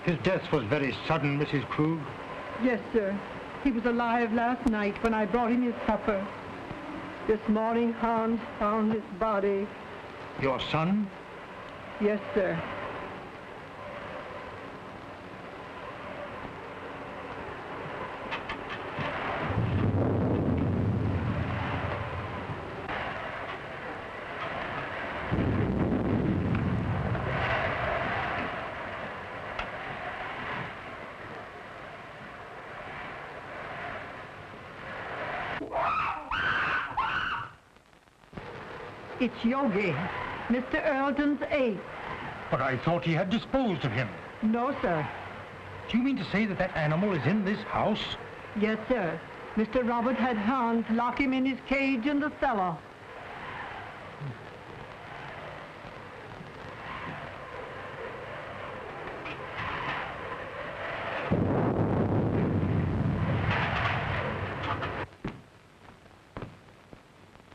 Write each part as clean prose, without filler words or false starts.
His death was very sudden, Mrs. Krug. Yes, sir. He was alive last night when I brought him his supper. This morning, Hans found his body. Your son? Yes, sir. It's Yogi, Mr. Earleton's ace. But I thought he had disposed of him. No, sir. Do you mean to say that that animal is in this house? Yes, sir. Mr. Robert had Hans lock him in his cage in the cellar.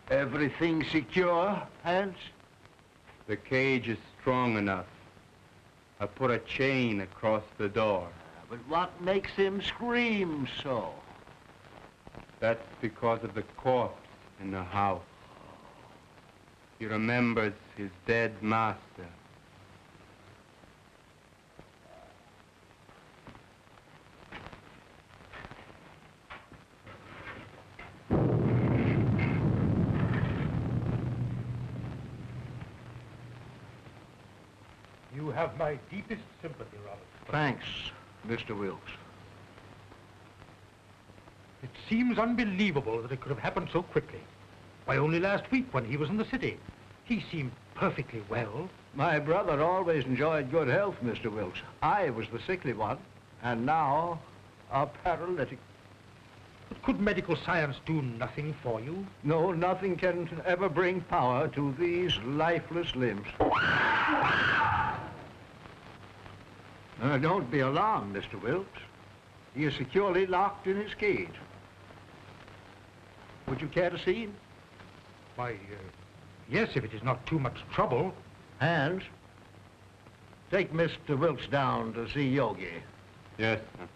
Everything secure, Hans? The cage is strong enough. I put a chain across the door. But what makes him scream so? That's because of the corpse in the house. He remembers his dead master. You have my deepest sympathy, Robert. Thanks, Mr. Wilkes. It seems unbelievable that it could have happened so quickly. Why, only last week when he was in the city, he seemed perfectly well. My brother always enjoyed good health, Mr. Wilkes. I was the sickly one, and now a paralytic. But could medical science do nothing for you? No, nothing can ever bring power to these lifeless limbs. Don't be alarmed, Mr. Wilkes. He is securely locked in his cage. Would you care to see him? Why, yes, if it is not too much trouble. Hans, take Mr. Wilkes down to see Yogi. Yes, sir.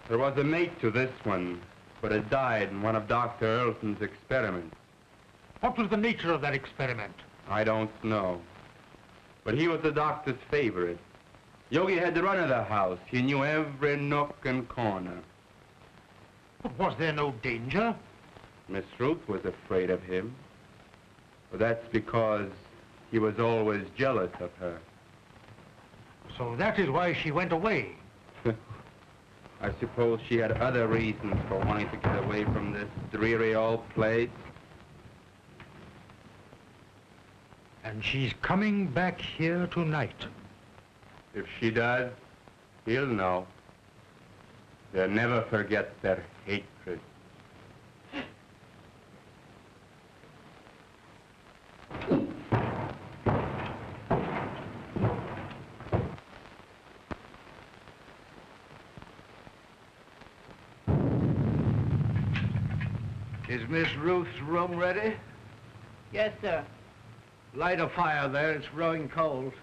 There was a mate to this one, but it died in one of Dr. Earleton's experiments. What was the nature of that experiment? I don't know. But he was the doctor's favorite. Yogi had the run of the house. He knew every nook and corner. But was there no danger? Miss Ruth was afraid of him. But that's because he was always jealous of her. So that is why she went away. I suppose she had other reasons for wanting to get away from this dreary old place. And she's coming back here tonight. If she does, he'll know. They'll never forget their hatred. Is Miss Ruth's room ready? Yes, sir. Light a fire there, it's growing cold.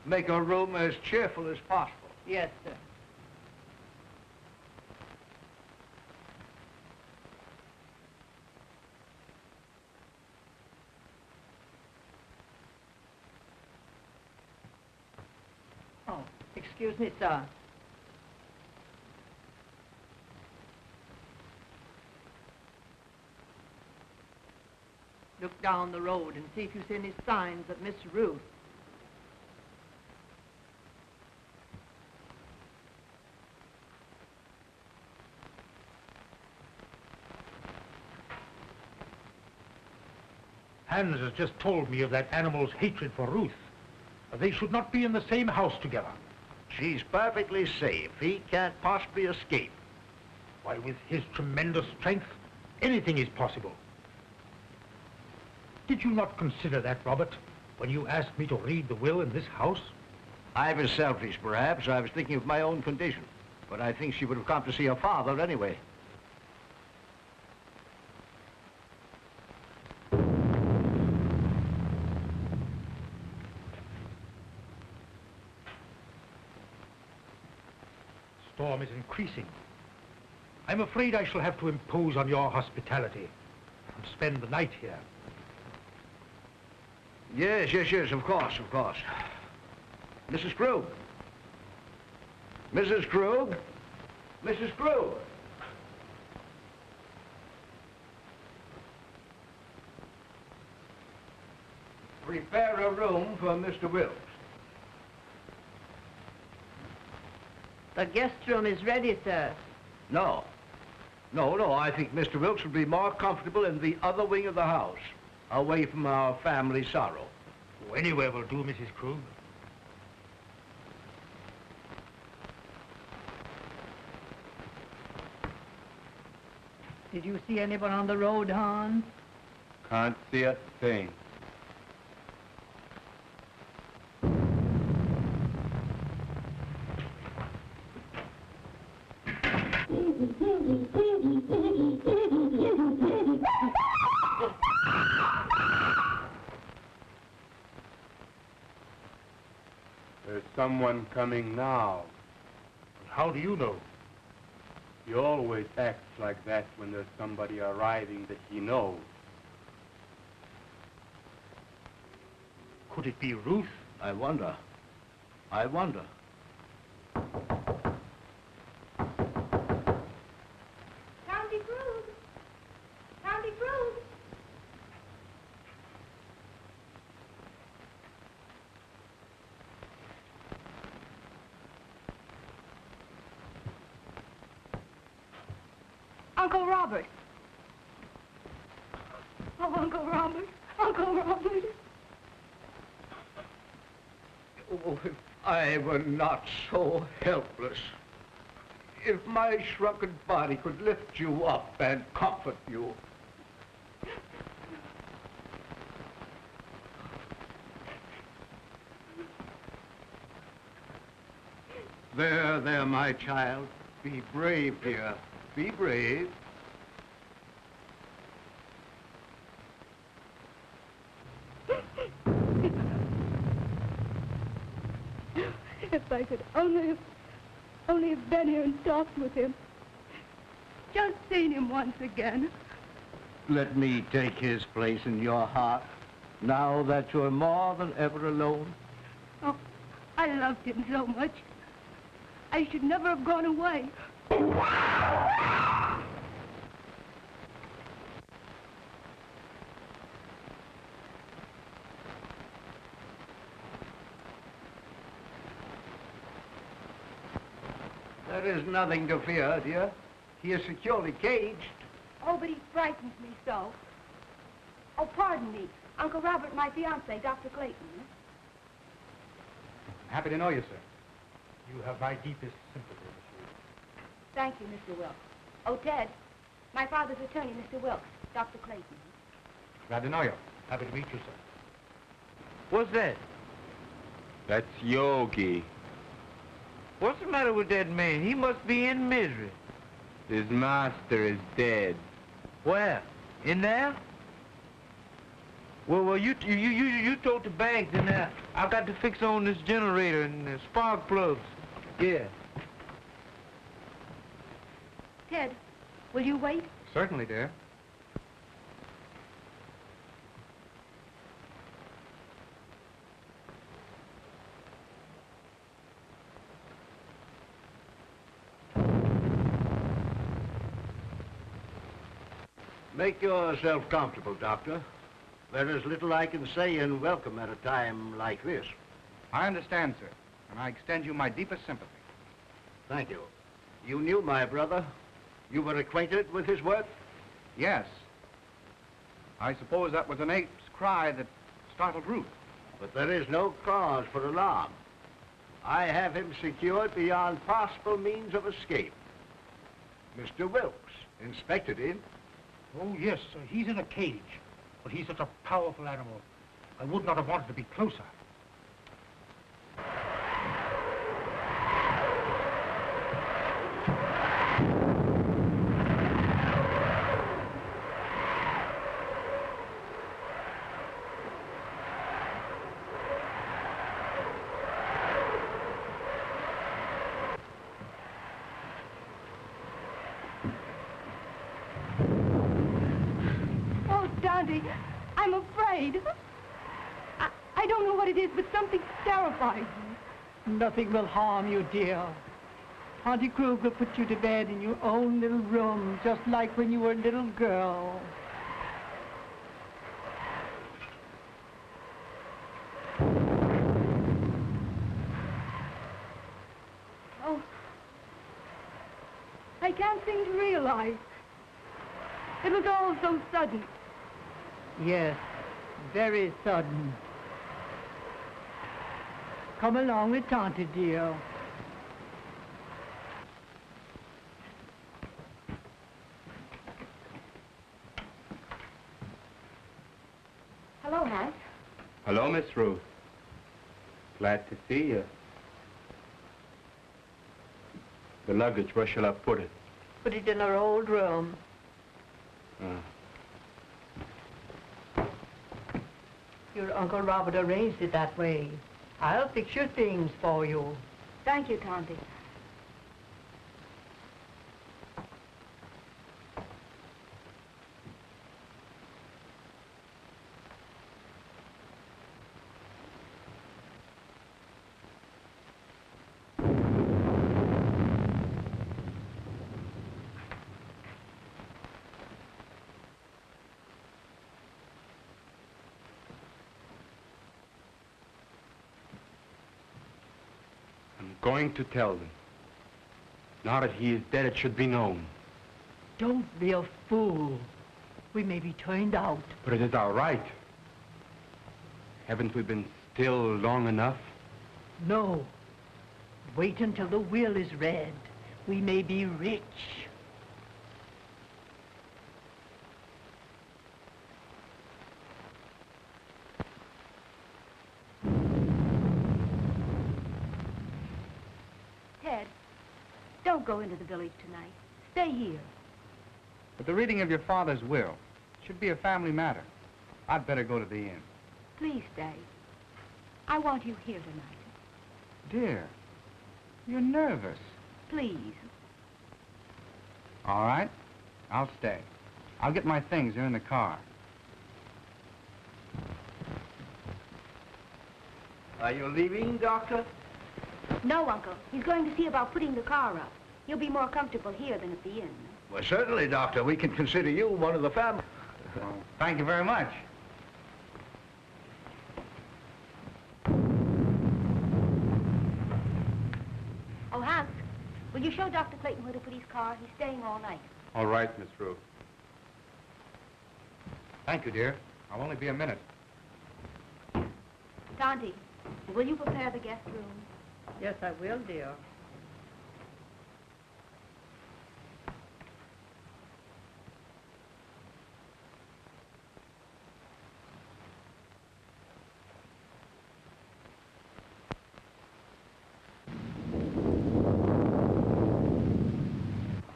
Make her room as cheerful as possible. Yes, sir. Oh, excuse me, sir. Look down the road and see if you see any signs of Miss Ruth. Hans has just told me of that animal's hatred for Ruth. They should not be in the same house together. She's perfectly safe. He can't possibly escape. Why, with his tremendous strength, anything is possible. Did you not consider that, Robert, when you asked me to read the will in this house? I was selfish, perhaps. I was thinking of my own condition. But I think she would have come to see her father anyway. Storm is increasing. I'm afraid I shall have to impose on your hospitality and spend the night here. Yes, of course. Mrs. Krug. Mrs. Krug? Mrs. Krug? Prepare a room for Mr. Wilkes. The guest room is ready, sir. No. I think Mr. Wilkes would be more comfortable in the other wing of the house, away from our family sorrow. Oh, anywhere will do, Mrs. Krug. Did you see anyone on the road, Hans? Can't see a thing. There's someone coming now. How do you know? He always acts like that when there's somebody arriving that he knows. Could it be Ruth? I wonder. County Krug! County Krug! Uncle Robert! Oh, Uncle Robert! Uncle Robert! Oh, if I were not so helpless. If my shrunken body could lift you up and comfort you. There, my child. Be brave, dear. Be brave. If I could only have been here and talked with him. Just seen him once again. Let me take his place in your heart, now that you're more than ever alone. Oh, I loved him so much. I should never have gone away. There is nothing to fear, dear. He is securely caged. Oh, but he frightens me so. Oh, pardon me. Uncle Robert, my fiancé, Dr. Clayton. Happy to know you, sir. You have my deepest sympathy, Miss Ruth. Thank you, Mr. Wilkes. Oh, Ted, my father's attorney, Mr. Wilkes, Dr. Clayton. Glad to know you. Happy to meet you, sir. What's that? That's Yogi. What's the matter with that man? He must be in misery. His master is dead. Where? In there? Well, you tote the bags in there. I've got to fix on this generator and the spark plugs. Yeah. Ted, will you wait? Certainly, dear. Make yourself comfortable, Doctor. There is little I can say in welcome at a time like this. I understand, sir, and I extend you my deepest sympathy. Thank you. You knew my brother? You were acquainted with his work? Yes. I suppose that was an ape's cry that startled Ruth. But there is no cause for alarm. I have him secured beyond possible means of escape. Mr. Wilkes inspected him. Oh, yes, he's in a cage. But he's such a powerful animal. I would not have wanted to be closer. Oh, Dante, I'm afraid. I don't know what it is, but something terrifies me. Nothing will harm you, dear. Auntie Krug will put you to bed in your own little room, just like when you were a little girl. Oh, I can't seem to realize. It was all so sudden. Yes, very sudden. Come along with Tante, dear. Hello, Hank. Hello, Miss Ruth. Glad to see you. The luggage, where shall I put it? Put it in our old room. Your Uncle Robert arranged it that way. I'll fix your things for you. Thank you, Tante. Going to tell them. Now that he is dead, it should be known. Don't be a fool. We may be turned out. But it is our right. Haven't we been still long enough? No. Wait until the will is read. We may be rich. Ted, don't go into the village tonight. Stay here. But the reading of your father's will should be a family matter. I'd better go to the inn. Please stay. I want you here tonight. Dear, you're nervous. Please. All right, I'll stay. I'll get my things. They're in the car. Are you leaving, Doctor? No, Uncle. He's going to see about putting the car up. You'll be more comfortable here than at the inn. Well, certainly, Doctor. We can consider you one of the family. Well, thank you very much. Oh, Hans, will you show Dr. Clayton where to put his car? He's staying all night. All right, Miss Ruth. Thank you, dear. I'll only be a minute. Dante, will you prepare the guest room? Yes, I will, dear.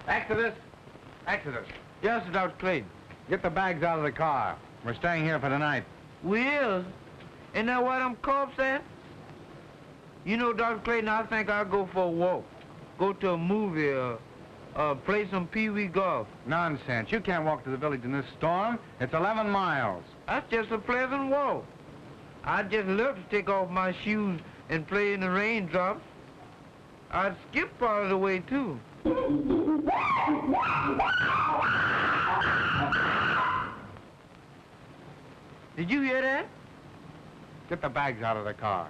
Exodus! Exodus! Yes, Dr. Clayton. Get the bags out of the car. We're staying here for the night. Will? Isn't that what them cops at? You know, Dr. Clayton, I think I'll go for a walk. Go to a movie, play some pee-wee golf. Nonsense. You can't walk to the village in this storm. It's 11 miles. That's just a pleasant walk. I'd just love to take off my shoes and play in the raindrops. I'd skip part of the way, too. Did you hear that? Get the bags out of the car.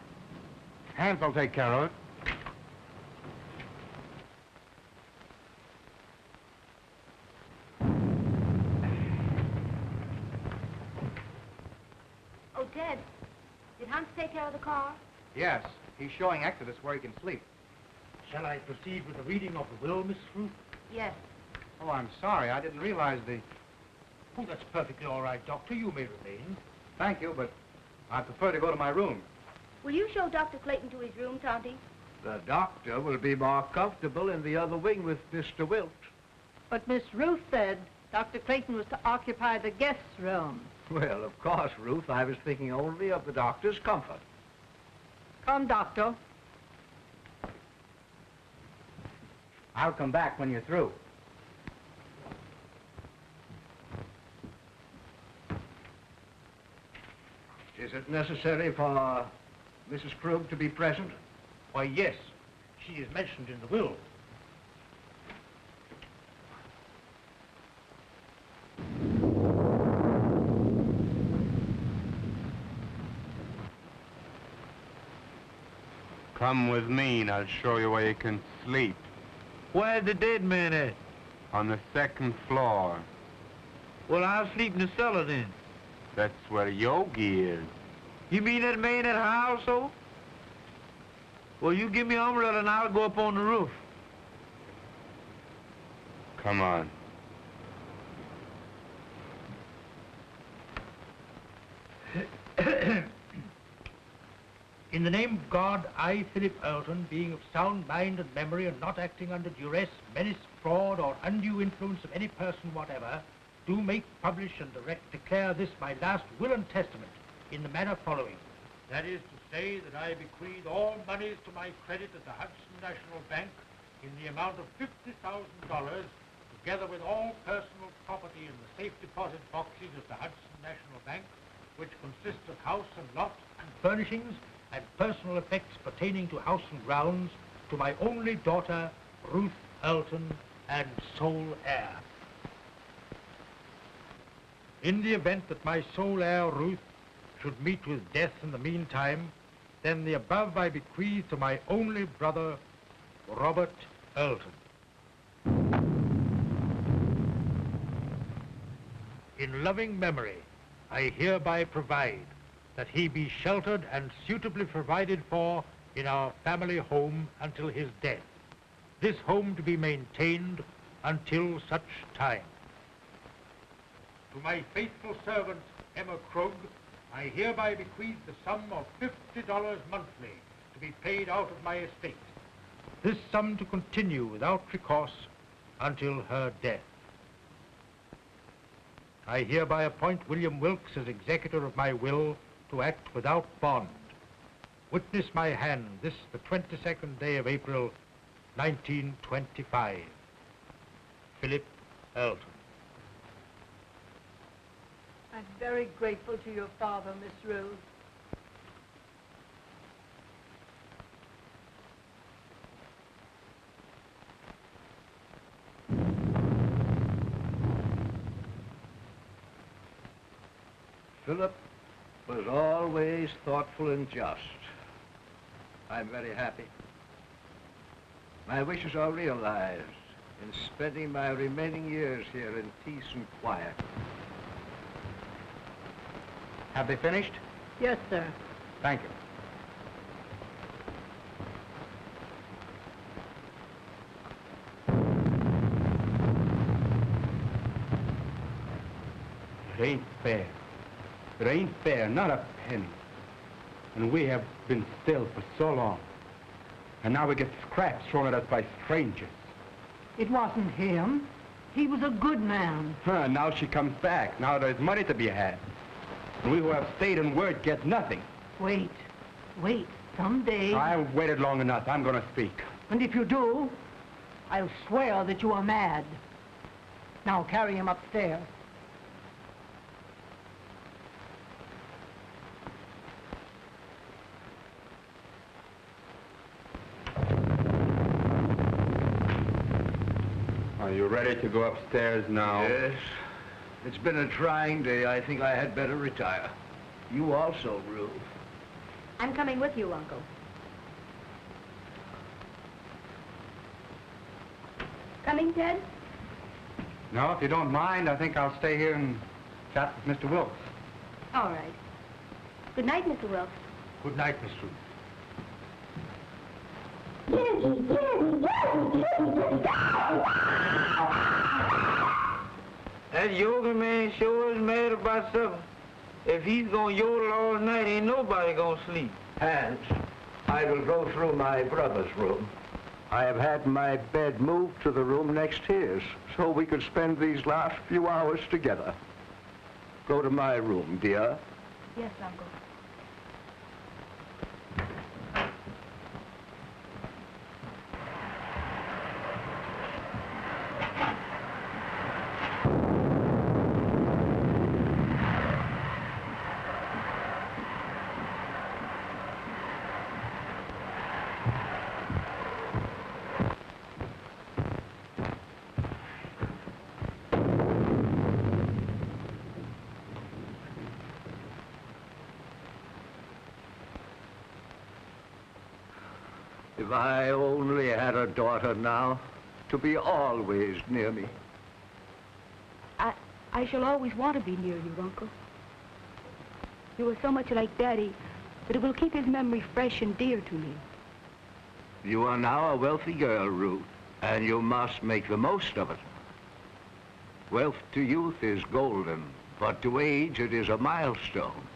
Hans will take care of it. Ted, did Hans take care of the car? Yes, he's showing Exodus where he can sleep. Shall I proceed with the reading of the will, Miss Ruth? Yes. Oh, I'm sorry. I didn't realize the... Oh, that's perfectly all right, Doctor. You may remain. Thank you, but I prefer to go to my room. Will you show Dr. Clayton to his room, Tonty? The doctor will be more comfortable in the other wing with Mr. Wilt. But Miss Ruth said Dr. Clayton was to occupy the guest room. Well, of course, Ruth, I was thinking only of the doctor's comfort. Come, Doctor. I'll come back when you're through. Is it necessary for Mrs. Krug to be present? Why, yes. She is mentioned in the will. Come with me and I'll show you where you can sleep. Where's the dead man at? On the second floor. Well, I'll sleep in the cellar then. That's where Yogi is. You mean that man at her household? Well, you give me an umbrella and I'll go up on the roof. Come on. In the name of God, I, Philip Earlton, being of sound mind and memory and not acting under duress, menace, fraud, or undue influence of any person whatever, do make, publish, and declare this my last will and testament in the manner following. That is to say that I bequeath all monies to my credit at the Hudson National Bank in the amount of $50,000, together with all personal property in the safe deposit boxes of the Hudson National Bank, which consist of house and lot and furnishings and personal effects pertaining to house and grounds, to my only daughter, Ruth Earlton, and sole heir. In the event that my sole heir, Ruth, should meet with death in the meantime, then the above I bequeath to my only brother, Robert Earlton. In loving memory, I hereby provide that he be sheltered and suitably provided for in our family home until his death. This home to be maintained until such time. To my faithful servant, Emma Krug, I hereby bequeath the sum of $50 monthly to be paid out of my estate. This sum to continue without recourse until her death. I hereby appoint William Wilkes as executor of my will to act without bond. Witness my hand this the 22nd day of April, 1925. Philip Earlton. I'm very grateful to your father, Miss Rose. Philip was always thoughtful and just. I'm very happy. My wishes are realized in spending my remaining years here in peace and quiet. Have they finished? Yes, sir. Thank you. It ain't fair. It ain't fair, not a penny. And we have been still for so long. And now we get scraps thrown at us by strangers. It wasn't him. He was a good man. Now she comes back. Now there's money to be had. And we who have stayed in word get nothing. Wait. Someday... I've waited long enough. I'm going to speak. And if you do, I'll swear that you are mad. Now carry him upstairs. Are you ready to go upstairs now? Yes. It's been a trying day. I think I had better retire. You also, Ruth. I'm coming with you, Uncle. Coming, Ted? No, if you don't mind, I think I'll stay here and chat with Mr. Wilkes. All right. Good night, Mr. Wilkes. Good night, Miss Ruth. That yoga man sure is mad about something. If he's gonna yodel all night, ain't nobody gonna sleep. Hans, I will go through my brother's room. I have had my bed moved to the room next to his, so we could spend these last few hours together. Go to my room, dear. Yes, Uncle. If I only had a daughter now, to be always near me. I shall always want to be near you, Uncle. You are so much like Daddy that it will keep his memory fresh and dear to me. You are now a wealthy girl, Ruth, and you must make the most of it. Wealth to youth is golden, but to age it is a milestone.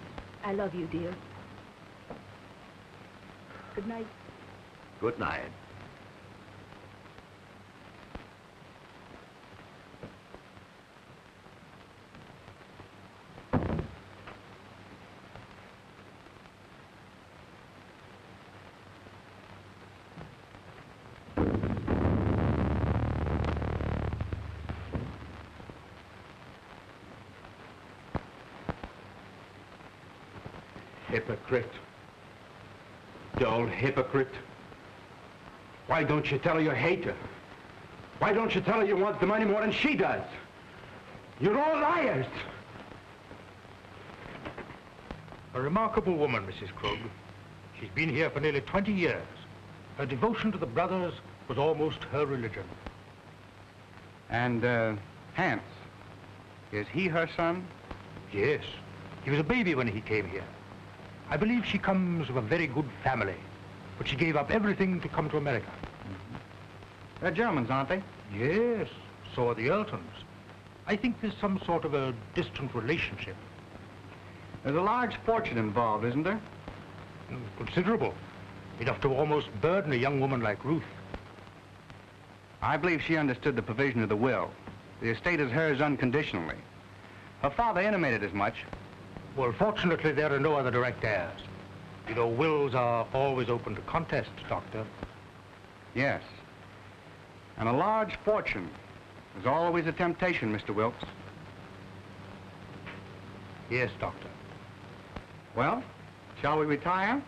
I love you, dear. Good night. Good night. Hypocrite. Dull hypocrite. Why don't you tell her you hate her? Why don't you tell her you want the money more than she does? You're all liars. A remarkable woman, Mrs. Krug. She's been here for nearly 20 years. Her devotion to the brothers was almost her religion. And, Hans, is he her son? Yes. He was a baby when he came here. I believe she comes of a very good family, but she gave up everything to come to America. They're Germans, aren't they? Yes, so are the Eltons. I think there's some sort of a distant relationship. There's a large fortune involved, isn't there? Considerable. Enough to almost burden a young woman like Ruth. I believe she understood the provision of the will. The estate is hers unconditionally. Her father intimated as much. Well, fortunately, there are no other direct heirs. You know, wills are always open to contest, Doctor. Yes. And a large fortune is always a temptation, Mr. Wilkes. Yes, Doctor. Well, shall we retire?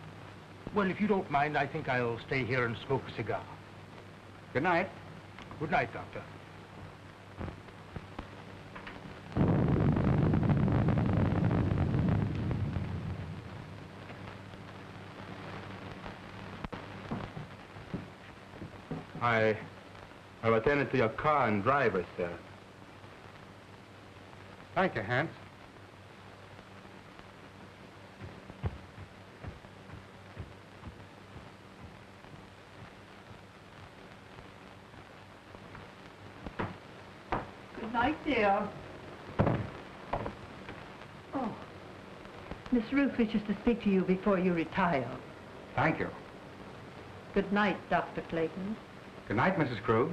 Well, if you don't mind, I think I'll stay here and smoke a cigar. Good night. Good night, Doctor. I've attended to your car and driver, sir. Thank you, Hans. Good night, dear. Oh, Miss Ruth wishes to speak to you before you retire. Thank you. Good night, Dr. Clayton. Good night, Mrs. Krug.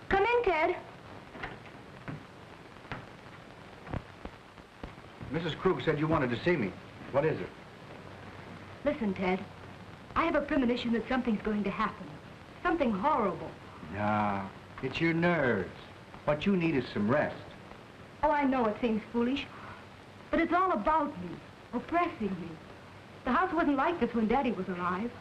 Come in, Ted. Mrs. Krug said you wanted to see me. What is it? Listen, Ted. I have a premonition that something's going to happen. Something horrible. No, it's your nerves. What you need is some rest. Oh, I know it seems foolish, but it's all about me, oppressing me. The house wasn't like this when Daddy was alive.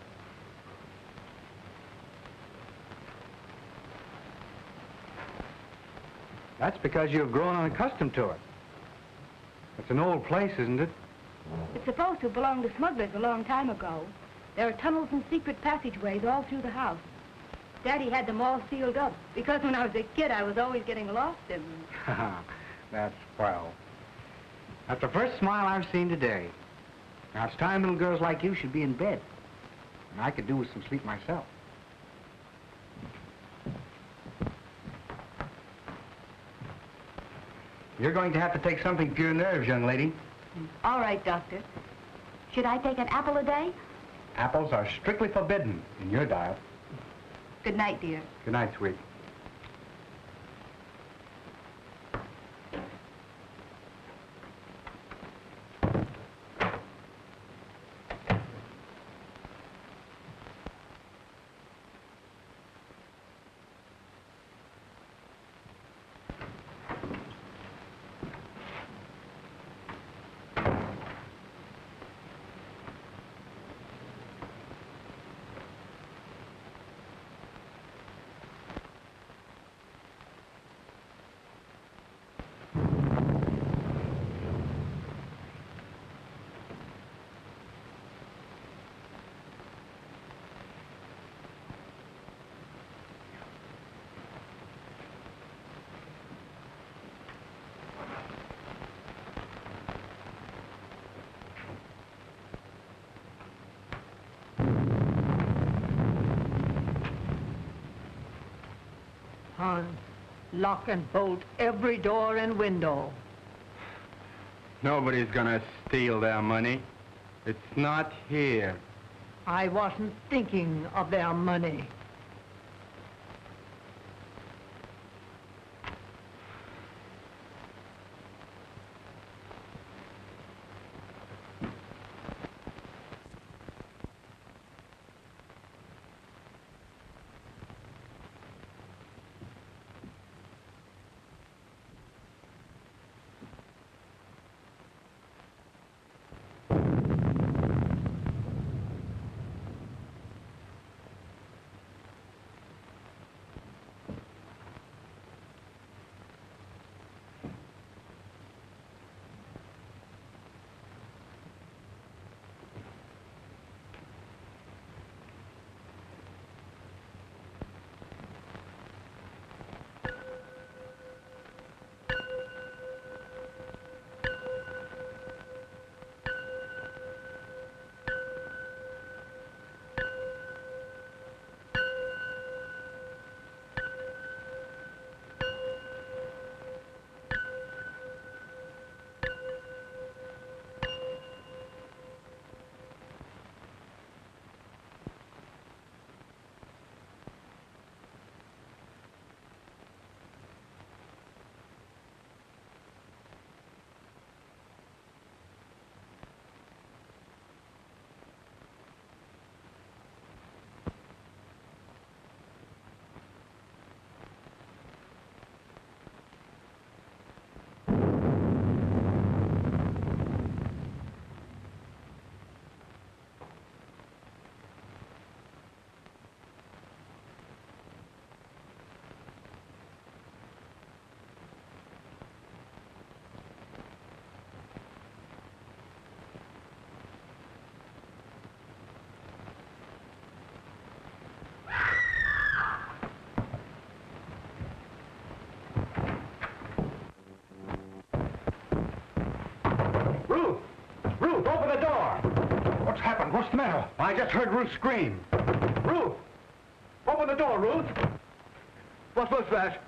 That's because you've grown unaccustomed to it. It's an old place, isn't it? It's supposed to have belonged to smugglers a long time ago. There are tunnels and secret passageways all through the house. Daddy had them all sealed up, because when I was a kid, I was always getting lost in them. That's swell. That's the first smile I've seen today. Now, it's time little girls like you should be in bed. And I could do with some sleep myself. You're going to have to take something for your nerves, young lady. All right, Doctor. Should I take an apple a day? Apples are strictly forbidden in your diet. Good night, dear. Good night, sweet. Hans, lock and bolt every door and window. Nobody's gonna steal their money. It's not here. I wasn't thinking of their money. Ruth! Ruth, open the door! What's happened? What's the matter? I just heard Ruth scream. Ruth! Open the door, Ruth! What was that?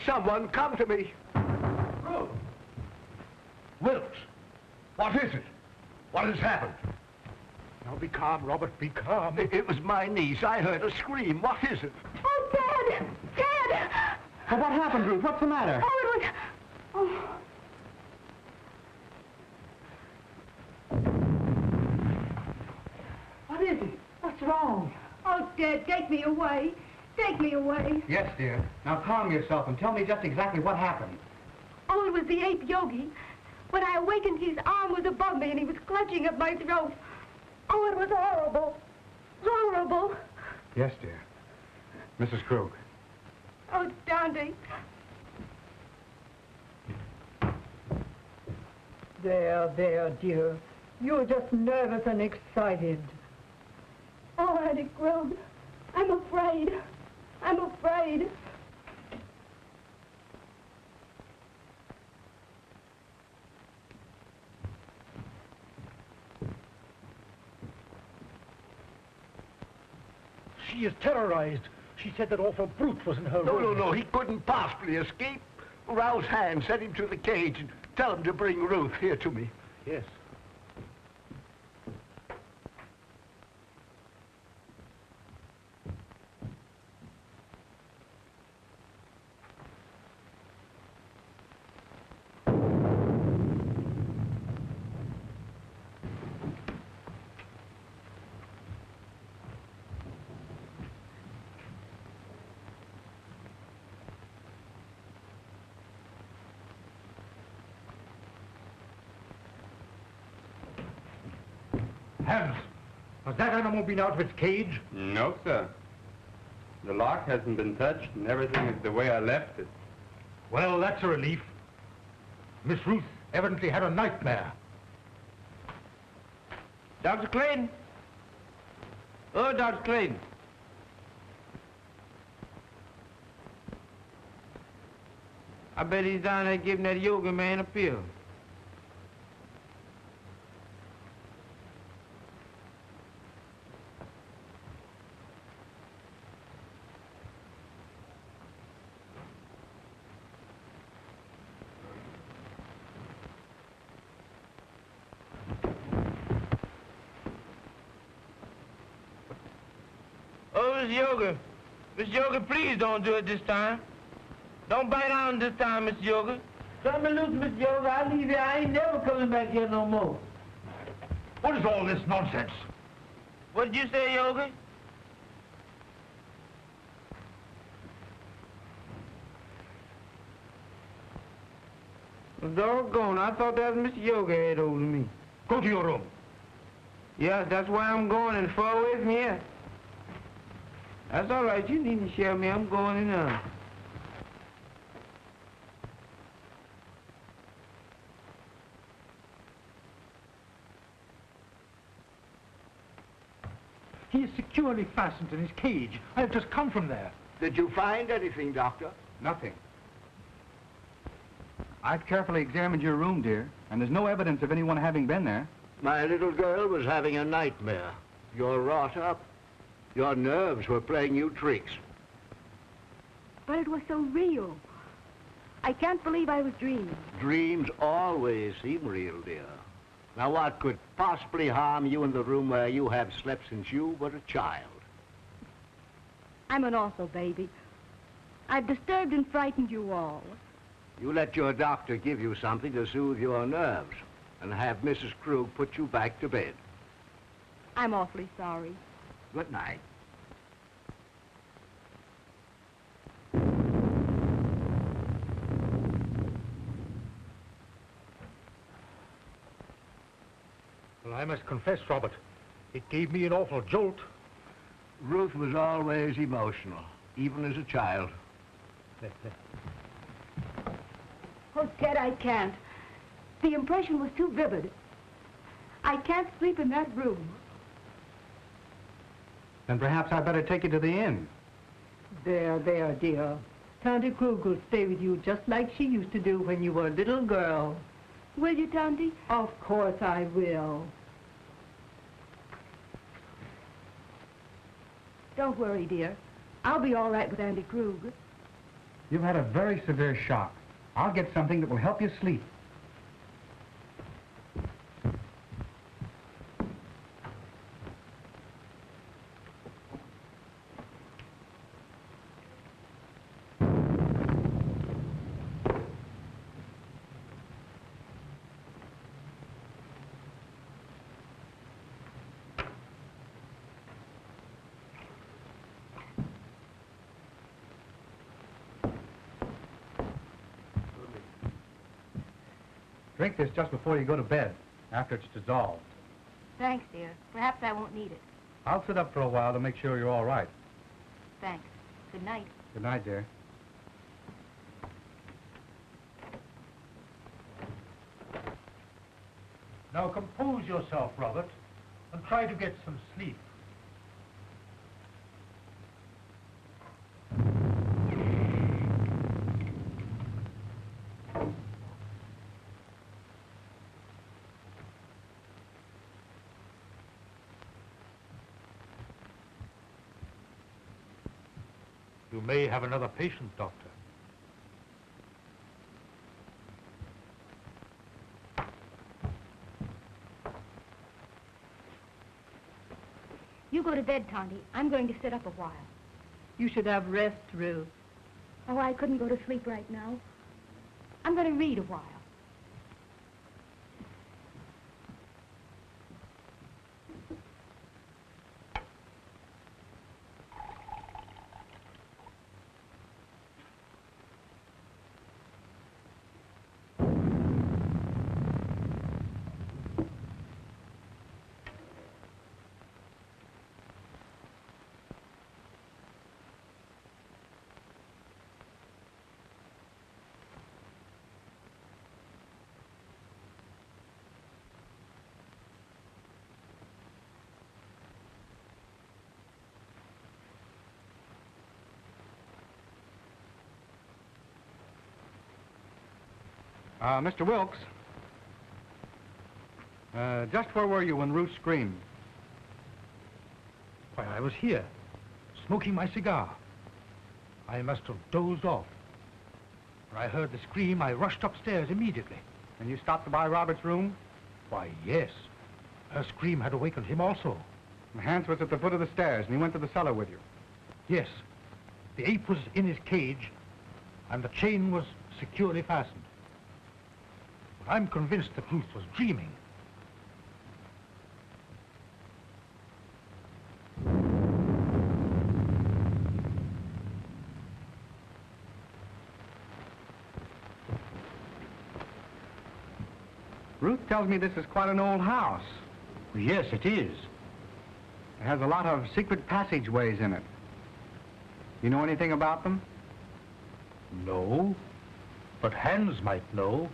Someone come to me. Ruth! Wilkes! What is it? What has happened? Now be calm, Robert, be calm. It was my niece. I heard her scream. What is it? Oh, Dad! Dad! Well, what happened, Ruth? What's the matter? Oh, it was... Oh. What is it? What's wrong? Oh, Dad, take me away. Take me away. Yes, dear. Now calm yourself and tell me just exactly what happened. Oh, it was the ape Yogi. When I awakened, his arm was above me and he was clutching at my throat. Oh, it was horrible. Horrible. Yes, dear. Mrs. Krug. Oh, Dante. There, dear. You're just nervous and excited. Oh, Auntie Krug, I'm afraid. I'm afraid. She is terrorized. She said that awful brute was in her room. No, he couldn't possibly escape. Rouse Hand, send him to the cage and tell him to bring Ruth here to me. Yes. Hans, has that animal been out of its cage? No, sir. The lock hasn't been touched, and everything is the way I left it. Well, that's a relief. Miss Ruth evidently had a nightmare. Dr. Clayton? Oh, Dr. Clayton. I bet he's down there giving that yoga man a pill. Oh, Miss Yoga. Miss Yoga, please don't do it this time. Don't bite on this time, Miss Yoga. Cut me loose, Miss Yoga. I leave here. I ain't never coming back here no more. What is all this nonsense? What did you say, Yoga? Doggone, I thought that was Miss Yoga had over me. Go to your room. Yes, that's where I'm going, and far away from here. That's all right. You needn't share me. I'm going in now. He is securely fastened in his cage. I have just come from there. Did you find anything, Doctor? Nothing. I've carefully examined your room, dear, and there's no evidence of anyone having been there. My little girl was having a nightmare. You're wrought up. Your nerves were playing you tricks. But it was so real. I can't believe I was dreaming. Dreams always seem real, dear. Now, what could possibly harm you in the room where you have slept since you were a child? I'm an awful baby. I've disturbed and frightened you all. You let your doctor give you something to soothe your nerves and have Mrs. Krug put you back to bed. I'm awfully sorry. Good night. Well, I must confess, Robert, it gave me an awful jolt. Ruth was always emotional, even as a child. Oh, Ted, I can't. The impression was too vivid. I can't sleep in that room. Then perhaps I'd better take you to the inn. There, dear. Tante Krug will stay with you just like she used to do when you were a little girl. Will you, Tante? Of course I will. Don't worry, dear. I'll be all right with Auntie Krug. You've had a very severe shock. I'll get something that will help you sleep. Drink this just before you go to bed, after it's dissolved. Thanks, dear. Perhaps I won't need it. I'll sit up for a while to make sure you're all right. Thanks. Good night. Good night, dear. Now compose yourself, Robert, and try to get some sleep. You may have another patient, Doctor. You go to bed, Tonty. I'm going to sit up a while. You should have rest, Ruth. Oh, I couldn't go to sleep right now. I'm going to read a while. Mr. Wilkes, just where were you when Ruth screamed? Why, I was here, smoking my cigar. I must have dozed off. When I heard the scream, I rushed upstairs immediately. And you stopped by Robert's room? Why, yes. Her scream had awakened him also. And Hans was at the foot of the stairs, and he went to the cellar with you. Yes. The ape was in his cage, and the chain was securely fastened. But I'm convinced that Ruth was dreaming. Ruth tells me this is quite an old house. Yes, it is. It has a lot of secret passageways in it. You know anything about them? No, but Hans might know.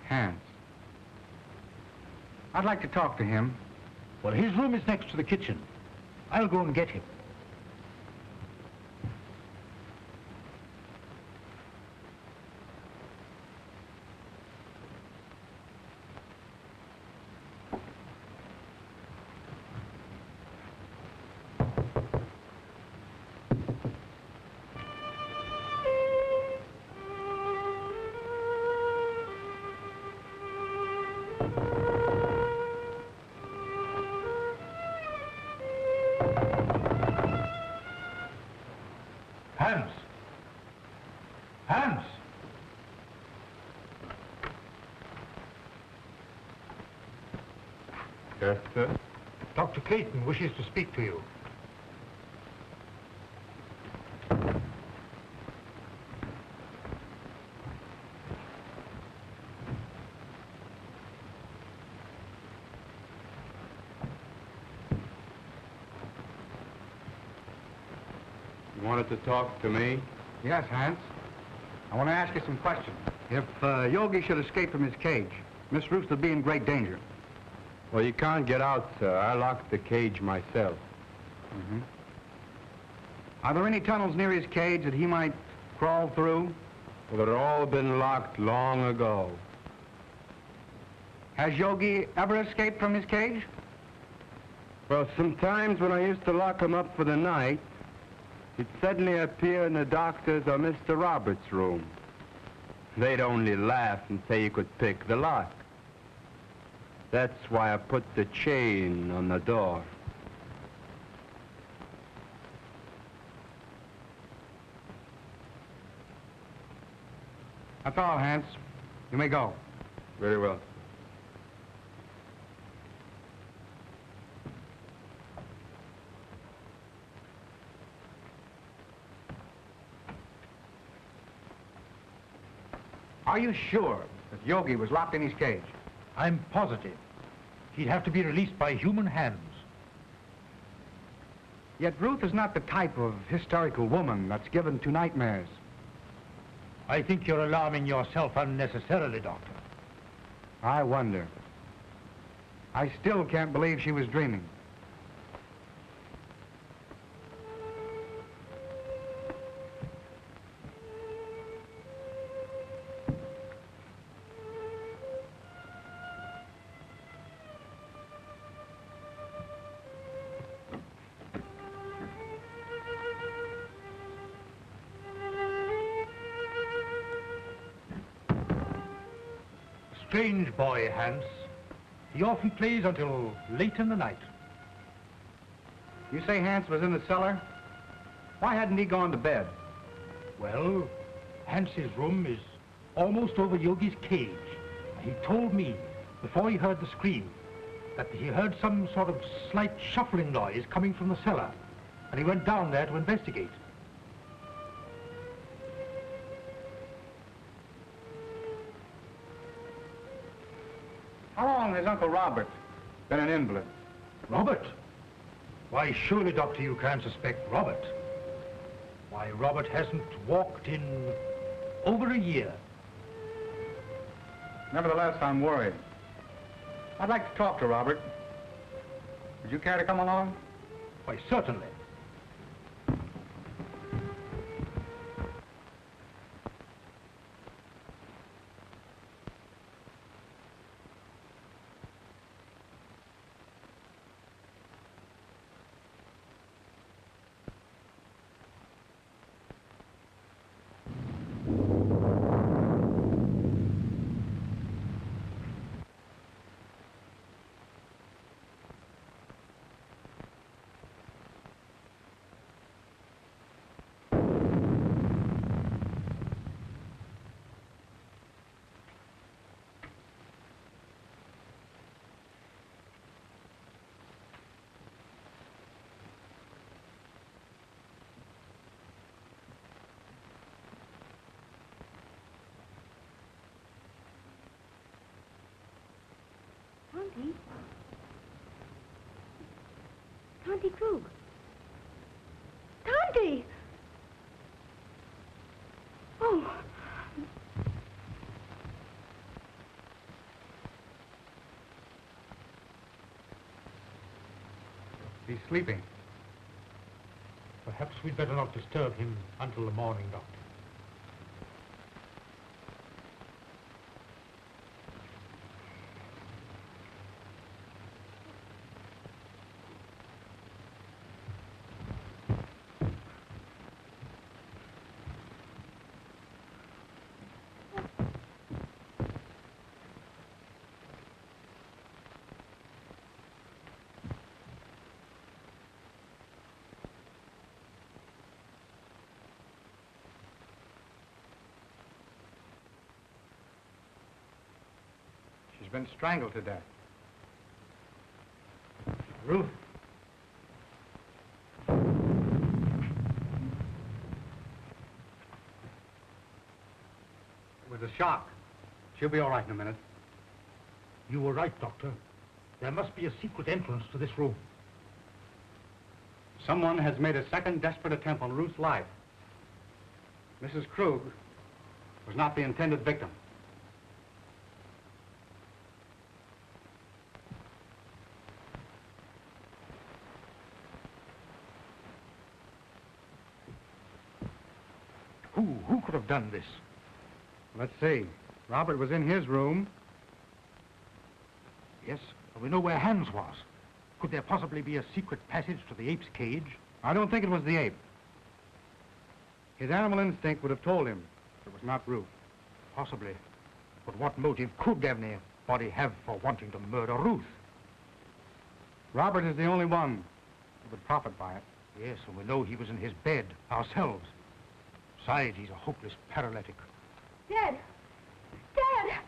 Hans. I'd like to talk to him. Well, his room is next to the kitchen. I'll go and get him. Hans! Hans! Yes, sir? Dr. Clayton wishes to speak to you. You wanted to talk to me? Yes, Hans. I want to ask you some questions. If Yogi should escape from his cage, Miss Ruth would be in great danger. Well, you can't get out, sir. I locked the cage myself. Mm-hmm. Are there any tunnels near his cage that he might crawl through? Well, they've all been locked long ago. Has Yogi ever escaped from his cage? Well, sometimes when I used to lock him up for the night, he'd suddenly appear in the doctor's or Mr. Roberts' room. They'd only laugh and say you could pick the lock. That's why I put the chain on the door. That's all, Hans. You may go. Very well. Are you sure that Yogi was locked in his cage? I'm positive. He'd have to be released by human hands. Yet Ruth is not the type of hysterical woman that's given to nightmares. I think you're alarming yourself unnecessarily, Doctor. I wonder. I still can't believe she was dreaming. Strange boy, Hans. He often plays until late in the night. You say Hans was in the cellar? Why hadn't he gone to bed? Well, Hans's room is almost over Yogi's cage. He told me, before he heard the scream, that he heard some sort of slight shuffling noise coming from the cellar, and he went down there to investigate. How long has Uncle Robert been an invalid? Robert? Why, surely, Doctor, you can't suspect Robert. Why, Robert hasn't walked in over a year. Nevertheless, I'm worried. I'd like to talk to Robert. Would you care to come along? Why, certainly. Tonty? Tonty Krug. Tonty! Oh. He's sleeping. Perhaps we'd better not disturb him until the morning, Doctor. She's been strangled to death. Ruth? It was a shock. She'll be all right in a minute. You were right, Doctor. There must be a secret entrance to this room. Someone has made a second desperate attempt on Ruth's life. Mrs. Krug was not the intended victim. Who could have done this? Let's see. Robert was in his room. Yes, we know where Hans was. Could there possibly be a secret passage to the ape's cage? I don't think it was the ape. His animal instinct would have told him it was not Ruth. Possibly. But what motive could anybody have for wanting to murder Ruth? Robert is the only one who would profit by it. Yes, and we know he was in his bed ourselves. Besides, he's a hopeless paralytic. Dad! Dad!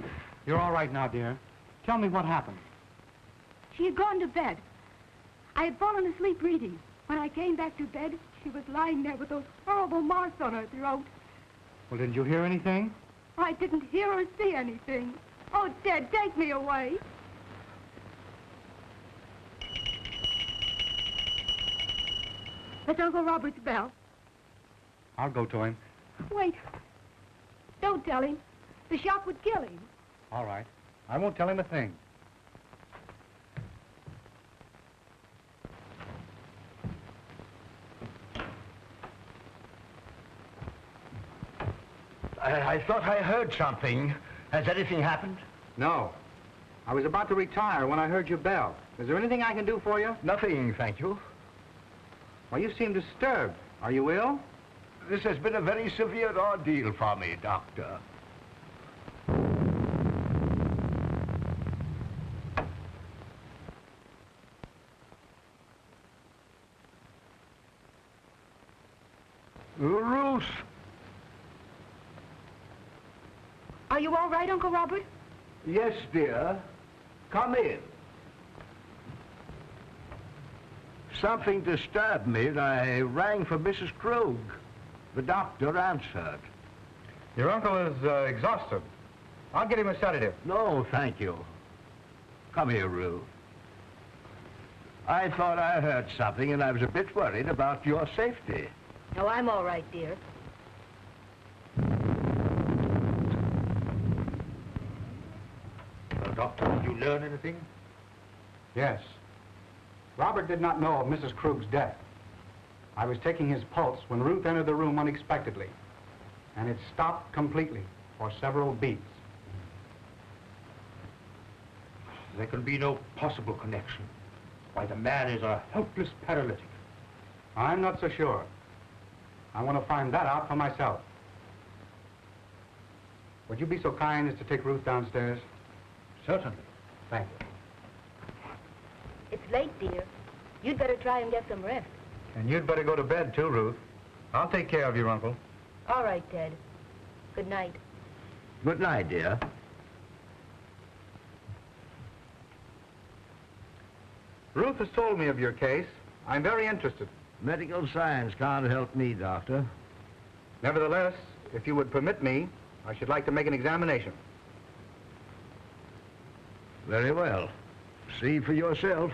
You're all right now, dear. Tell me what happened. She had gone to bed. I had fallen asleep reading. When I came back to bed, she was lying there with those horrible marks on her throat. Well, didn't you hear anything? I didn't hear or see anything. Oh, Dad, take me away. That's Uncle Robert's bell. I'll go to him. Wait. Don't tell him. The shock would kill him. All right. I won't tell him a thing. I thought I heard something. Has anything happened? No. I was about to retire when I heard your bell. Is there anything I can do for you? Nothing, thank you. Well, you seem disturbed. Are you ill? This has been a very severe ordeal for me, Doctor. Ruth! Are you all right, Uncle Robert? Yes, dear. Come in. Something disturbed me, and I rang for Mrs. Krug. The doctor answered. Your uncle is exhausted. I'll get him a sedative. No, thank you. Come here, Ruth. I thought I heard something, and I was a bit worried about your safety. No, I'm all right, dear. Well, Doctor, did you learn anything? Yes. Robert did not know of Mrs. Krug's death. I was taking his pulse when Ruth entered the room unexpectedly, and it stopped completely for several beats. There can be no possible connection. Why, the man is a helpless paralytic. I'm not so sure. I want to find that out for myself. Would you be so kind as to take Ruth downstairs? Certainly. Thank you. It's late, dear. You'd better try and get some rest. And you'd better go to bed, too, Ruth. I'll take care of your uncle. All right, Ted. Good night. Good night, dear. Ruth has told me of your case. I'm very interested. Medical science can't help me, Doctor. Nevertheless, if you would permit me, I should like to make an examination. Very well. See for yourself.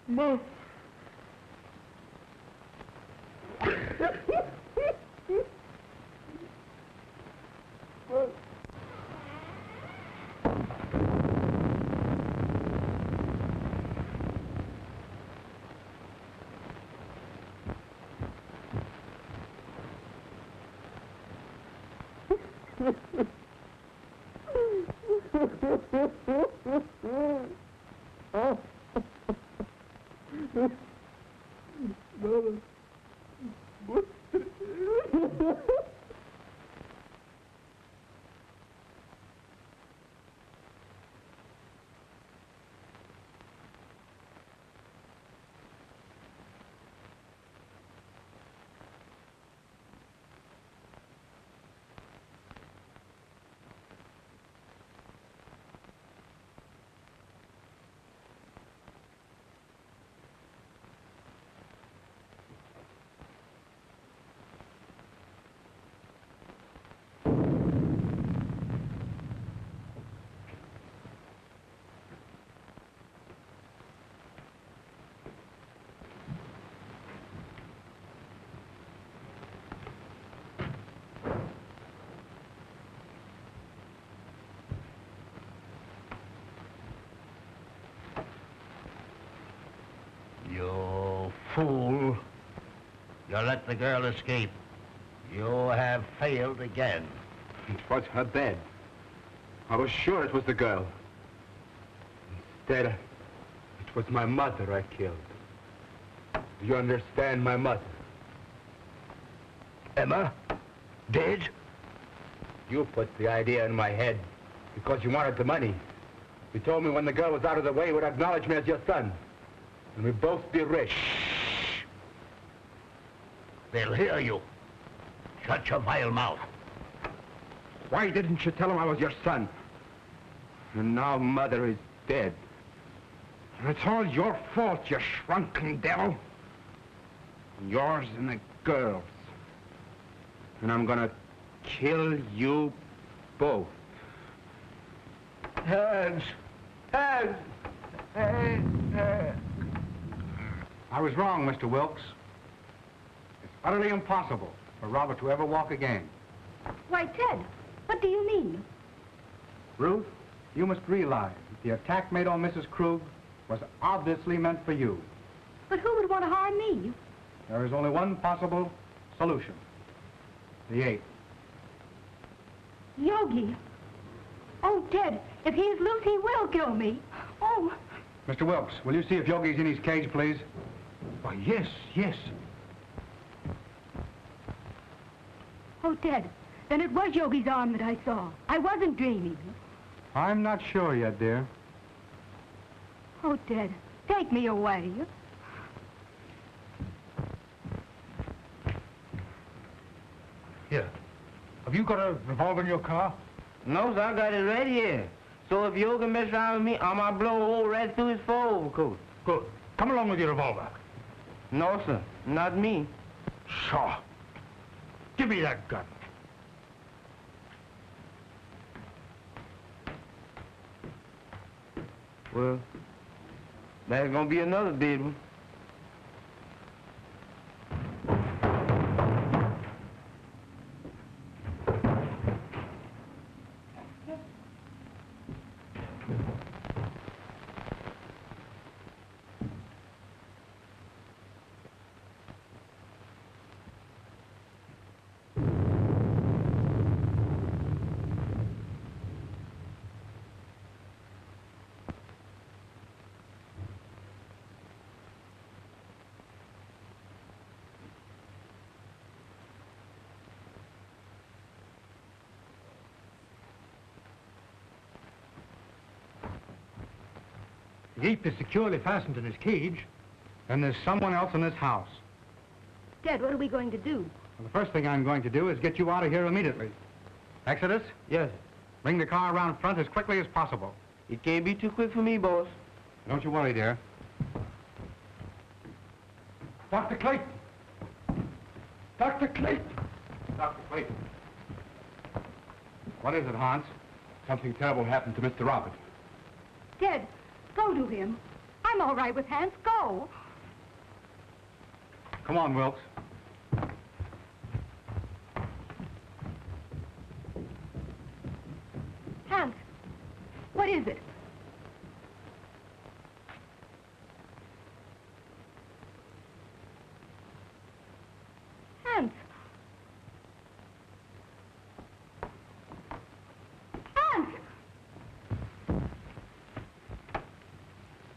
Mom. You fool. You let the girl escape. You have failed again. It was her bed. I was sure it was the girl. Instead, it was my mother I killed. Do you understand, my mother? Emma? Dead? You put the idea in my head. Because you wanted the money. You told me when the girl was out of the way, you would acknowledge me as your son. And we'd both be rich. They'll hear you. Shut your vile mouth. Why didn't you tell him I was your son? And now Mother is dead. And it's all your fault, you shrunken devil. Yours and the girl's. And I'm gonna kill you both. Hans! Hans! I was wrong, Mr. Wilkes. It's utterly impossible for Robert to ever walk again. Why, Ted, what do you mean? Ruth, you must realize that the attack made on Mrs. Krug was obviously meant for you. But who would want to harm me? There is only one possible solution. The ape. Yogi. Oh, Ted, if he's loose, he will kill me. Oh. Mr. Wilkes, will you see if Yogi's in his cage, please? Why, yes, yes. Oh, Ted, then it was Yogi's arm that I saw. I wasn't dreaming. I'm not sure yet, dear. Oh, Ted, take me away. Here. Have you got a revolver in your car? No, sir, I got it right here. So if Yogi mess around with me, I'm gonna blow a hole right through his fur overcoat. Good. Come along with your revolver. No, sir, not me. Sure. Give me that gun. Well, there's gonna be another dead one. The ape is securely fastened in his cage. Then there's someone else in this house. Ted, what are we going to do? Well, the first thing I'm going to do is get you out of here immediately. Exodus, Yes, bring the car around front as quickly as possible. it can't be too quick for me, boss. Don't you worry, dear. Dr. Clayton! Dr. Clayton! Dr. Clayton. What is it, Hans? Something terrible happened to Mr. Robert. Ted, go to him. I'm all right with Hans. Go. Come on, Wilkes. Hans, what is it? Hans. Hans!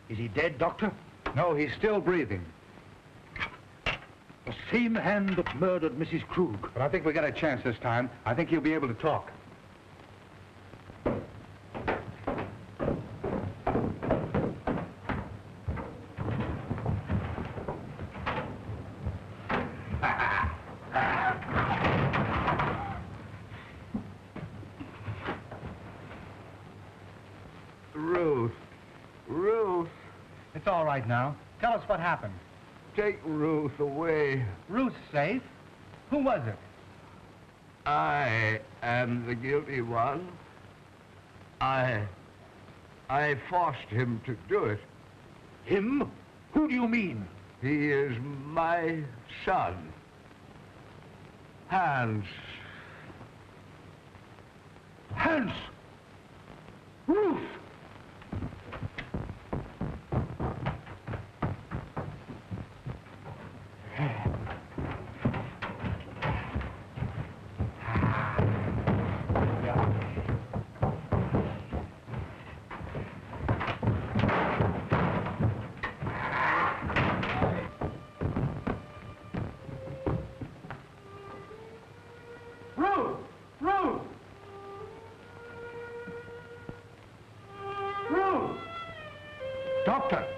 Is he dead, Doctor? No, he's still breathing. The same hand that murdered Mrs. Krug. But I think we got a chance this time. I think he'll be able to talk. Ruth. Ruth. It's all right now. Tell us what happened. Take Ruth away. Ruth's safe. Who was it? I am the guilty one. I forced him to do it. Him? Who do you mean? He is my son. Hans. Hans! Ruth! Doctor!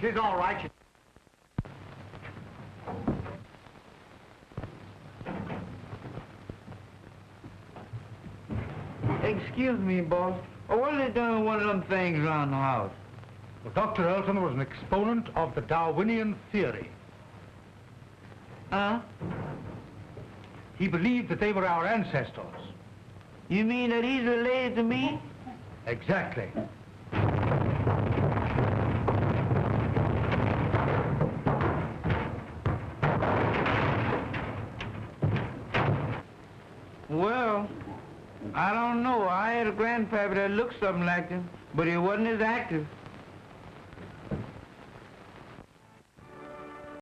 She's all right. Excuse me, boss. What are they doing with one of them things around the house? Well, Dr. Elton was an exponent of the Darwinian theory. Huh? He believed that they were our ancestors. You mean that he's related to me? Exactly. Well, I don't know. I had a grandpappy that looked something like him, but he wasn't as active.